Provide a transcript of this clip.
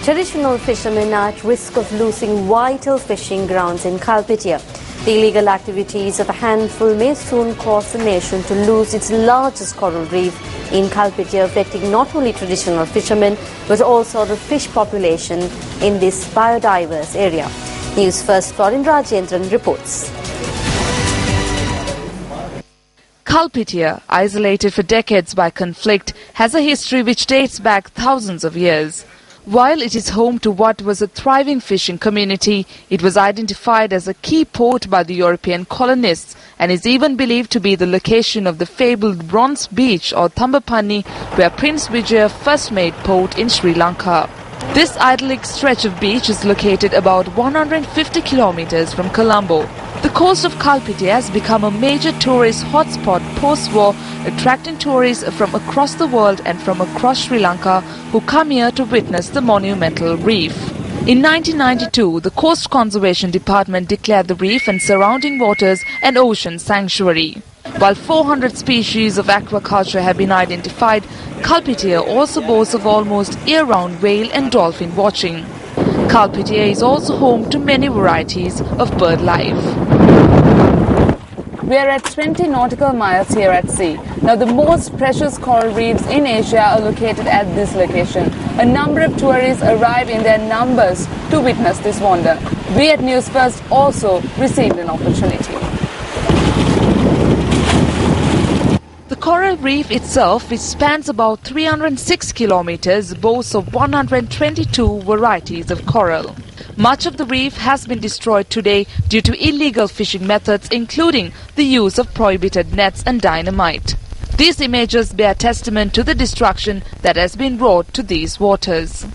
Traditional fishermen are at risk of losing vital fishing grounds in Kalpitiya. The illegal activities of a handful may soon cause the nation to lose its largest coral reef in Kalpitiya, affecting not only traditional fishermen but also the fish population in this biodiverse area. Newsfirst Florin Rajendran reports. Kalpitiya, isolated for decades by conflict, has a history which dates back thousands of years. While it is home to what was a thriving fishing community, it was identified as a key port by the European colonists and is even believed to be the location of the fabled Bronze Beach or Thambapani, where Prince Vijaya first made port in Sri Lanka. This idyllic stretch of beach is located about 150 kilometers from Colombo. The coast of Kalpitiya has become a major tourist hotspot post-war, attracting tourists from across the world and from across Sri Lanka who come here to witness the monumental reef. In 1992, the Coast Conservation Department declared the reef and surrounding waters an ocean sanctuary. While 400 species of aquaculture have been identified, Kalpitiya also boasts of almost year-round whale and dolphin watching. Kalpitiya is also home to many varieties of bird life. We are at 20 nautical miles here at sea. Now, the most precious coral reefs in Asia are located at this location. A number of tourists arrive in their numbers to witness this wonder. We at Newsfirst also received an opportunity. The coral reef itself, which spans about 306 kilometers, boasts of 122 varieties of coral. Much of the reef has been destroyed today due to illegal fishing methods, including the use of prohibited nets and dynamite. These images bear testament to the destruction that has been wrought to these waters.